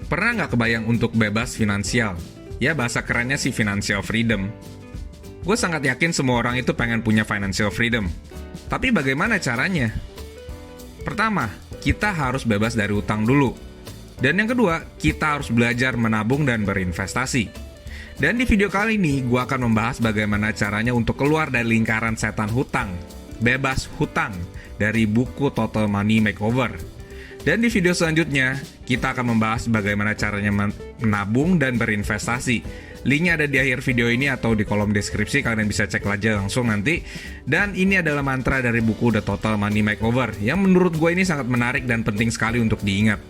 Pernah nggak kebayang untuk bebas finansial? Ya, bahasa kerennya sih financial freedom. Gue sangat yakin semua orang itu pengen punya financial freedom. Tapi bagaimana caranya? Pertama, kita harus bebas dari utang dulu. Dan yang kedua, kita harus belajar menabung dan berinvestasi. Dan di video kali ini, gue akan membahas bagaimana caranya untuk keluar dari lingkaran setan hutang, bebas hutang, dari buku Total Money Makeover. Dan di video selanjutnya, kita akan membahas bagaimana caranya menabung dan berinvestasi. Linknya ada di akhir video ini atau di kolom deskripsi, kalian bisa cek aja langsung nanti. Dan ini adalah mantra dari buku The Total Money Makeover, yang menurut gue ini sangat menarik dan penting sekali untuk diingat.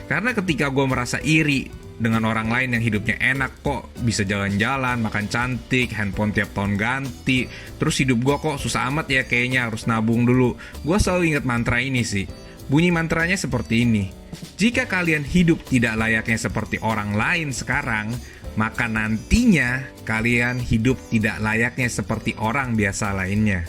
Karena ketika gue merasa iri dengan orang lain yang hidupnya enak, kok bisa jalan-jalan, makan cantik, handphone tiap tahun ganti, terus hidup gue kok susah amat ya, kayaknya harus nabung dulu. Gue selalu ingat mantra ini sih. Bunyi mantranya seperti ini: jika kalian hidup tidak layaknya seperti orang lain sekarang, maka nantinya kalian hidup tidak layaknya seperti orang biasa lainnya.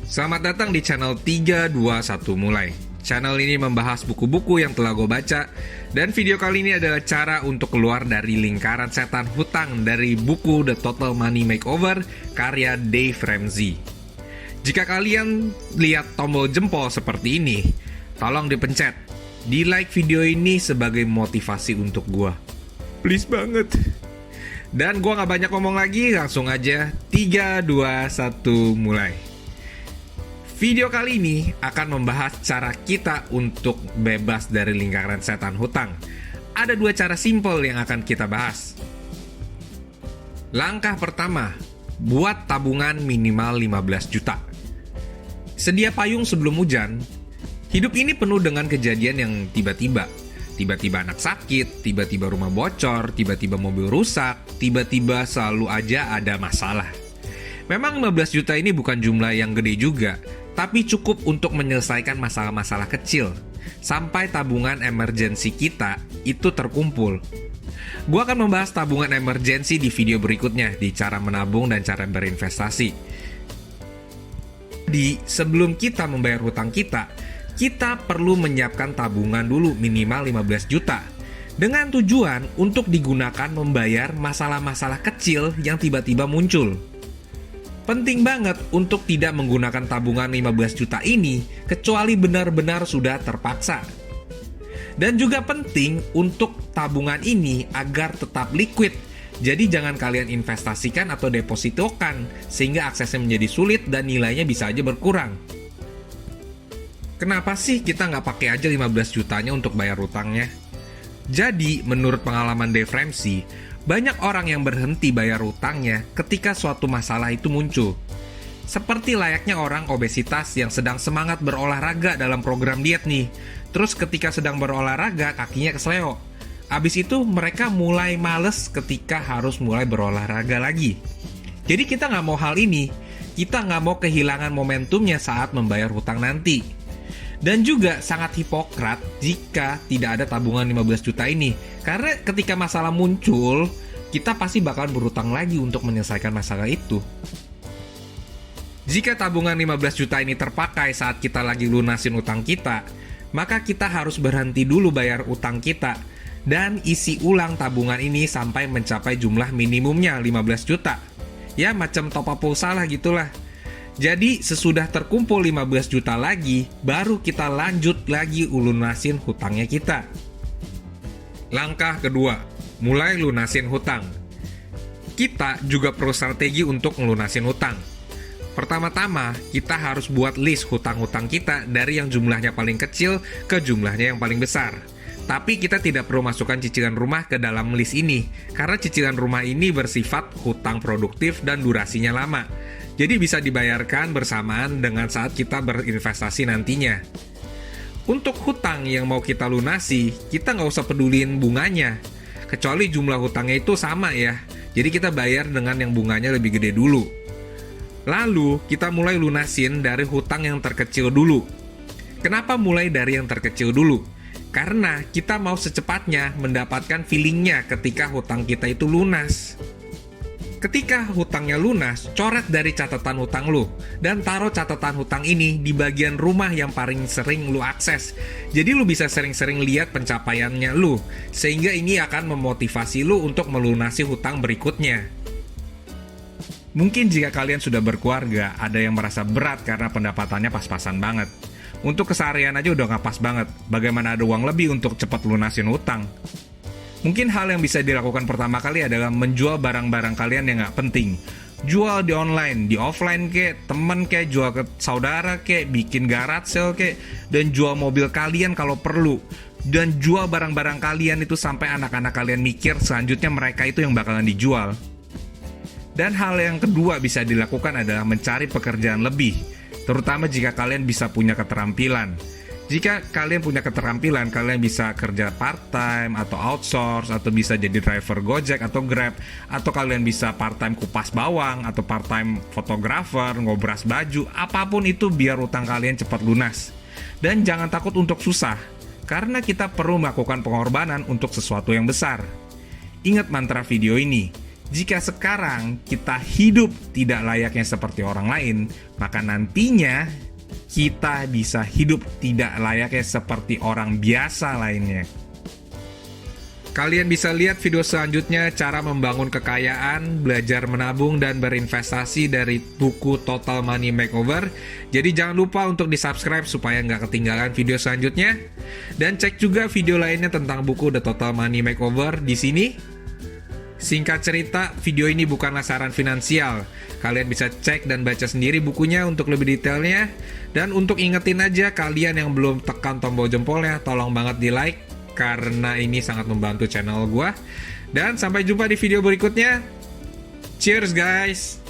Selamat datang di channel 321 Mulai. Channel ini membahas buku-buku yang telah gue baca, dan video kali ini adalah cara untuk keluar dari lingkaran setan hutang dari buku The Total Money Makeover karya Dave Ramsey. Jika kalian lihat tombol jempol seperti ini, tolong dipencet. Di-like video ini sebagai motivasi untuk gue. Please banget. Dan gue gak banyak ngomong lagi, langsung aja 3, 2, 1, mulai. Video kali ini akan membahas cara kita untuk bebas dari lingkaran setan hutang. Ada 2 cara simpel yang akan kita bahas. Langkah pertama, buat tabungan minimal 15 juta. Sedia payung sebelum hujan. Hidup ini penuh dengan kejadian yang tiba-tiba. Tiba-tiba anak sakit, tiba-tiba rumah bocor, tiba-tiba mobil rusak, tiba-tiba selalu aja ada masalah. Memang 15 juta ini bukan jumlah yang gede juga, tapi cukup untuk menyelesaikan masalah-masalah kecil, sampai tabungan emergensi kita itu terkumpul. Gua akan membahas tabungan emergensi di video berikutnya, di cara menabung dan cara berinvestasi. Sebelum kita membayar hutang kita perlu menyiapkan tabungan dulu minimal 15 juta. Dengan tujuan untuk digunakan membayar masalah-masalah kecil yang tiba-tiba muncul. Penting banget untuk tidak menggunakan tabungan 15 juta ini kecuali benar-benar sudah terpaksa. Dan juga penting untuk tabungan ini agar tetap liquid. Jadi jangan kalian investasikan atau depositokan sehingga aksesnya menjadi sulit dan nilainya bisa aja berkurang. Kenapa sih kita nggak pakai aja 15 jutanya untuk bayar utangnya? Jadi menurut pengalaman Dave Ramsey, banyak orang yang berhenti bayar utangnya ketika suatu masalah itu muncul. Seperti layaknya orang obesitas yang sedang semangat berolahraga dalam program diet nih. Terus ketika sedang berolahraga, kakinya kesleo. Abis itu mereka mulai males ketika harus mulai berolahraga lagi. Jadi kita nggak mau hal ini. Kita nggak mau kehilangan momentumnya saat membayar hutang nanti. Dan juga sangat hipokrat jika tidak ada tabungan 15 juta ini. Karena ketika masalah muncul, kita pasti bakal berhutang lagi untuk menyelesaikan masalah itu. Jika tabungan 15 juta ini terpakai saat kita lagi lunasin utang kita, maka kita harus berhenti dulu bayar utang kita dan isi ulang tabungan ini sampai mencapai jumlah minimumnya 15 juta. Ya, macam top up pulsa lah gitulah. Jadi sesudah terkumpul 15 juta lagi, baru kita lanjut lagi lunasin hutangnya kita. Langkah kedua, mulai lunasin hutang. Kita juga perlu strategi untuk melunasin hutang. Pertama-tama, kita harus buat list hutang-hutang kita dari yang jumlahnya paling kecil ke jumlahnya yang paling besar. Tapi kita tidak perlu masukkan cicilan rumah ke dalam list ini, karena cicilan rumah ini bersifat hutang produktif dan durasinya lama. Jadi bisa dibayarkan bersamaan dengan saat kita berinvestasi nantinya. Untuk hutang yang mau kita lunasi, kita nggak usah pedulin bunganya. Kecuali jumlah hutangnya itu sama ya. Jadi kita bayar dengan yang bunganya lebih gede dulu. Lalu kita mulai lunasin dari hutang yang terkecil dulu. Kenapa mulai dari yang terkecil dulu? Karena kita mau secepatnya mendapatkan feelingnya ketika hutang kita itu lunas. Ketika hutangnya lunas, coret dari catatan hutang lu dan taruh catatan hutang ini di bagian rumah yang paling sering lu akses. Jadi lu bisa sering-sering lihat pencapaiannya lu, sehingga ini akan memotivasi lu untuk melunasi hutang berikutnya. Mungkin jika kalian sudah berkeluarga, ada yang merasa berat karena pendapatannya pas-pasan banget. Untuk keseharian aja udah nggak pas banget, bagaimana ada uang lebih untuk cepat lunasin hutang? Mungkin hal yang bisa dilakukan pertama kali adalah menjual barang-barang kalian yang nggak penting. Jual di online, di offline kek, temen kek, jual ke saudara kek, bikin garage sale kek, dan jual mobil kalian kalau perlu. Dan jual barang-barang kalian itu sampai anak-anak kalian mikir selanjutnya mereka itu yang bakalan dijual. Dan hal yang kedua bisa dilakukan adalah mencari pekerjaan lebih, terutama jika kalian bisa punya keterampilan. Jika kalian punya keterampilan, kalian bisa kerja part-time atau outsource, atau bisa jadi driver Gojek atau Grab, atau kalian bisa part-time kupas bawang, atau part-time fotografer, ngobras baju, apapun itu biar utang kalian cepat lunas. Dan jangan takut untuk susah, karena kita perlu melakukan pengorbanan untuk sesuatu yang besar. Ingat mantra video ini, jika sekarang kita hidup tidak layaknya seperti orang lain, maka nantinya kita bisa hidup tidak layaknya seperti orang biasa lainnya. Kalian bisa lihat video selanjutnya cara membangun kekayaan, belajar menabung, dan berinvestasi dari buku Total Money Makeover. Jadi jangan lupa untuk di-subscribe supaya nggak ketinggalan video selanjutnya. Dan cek juga video lainnya tentang buku The Total Money Makeover di sini. Singkat cerita, video ini bukanlah saran finansial. Kalian bisa cek dan baca sendiri bukunya untuk lebih detailnya. Dan untuk ingetin aja kalian yang belum tekan tombol jempolnya, tolong banget di like, karena ini sangat membantu channel gua. Dan sampai jumpa di video berikutnya. Cheers guys!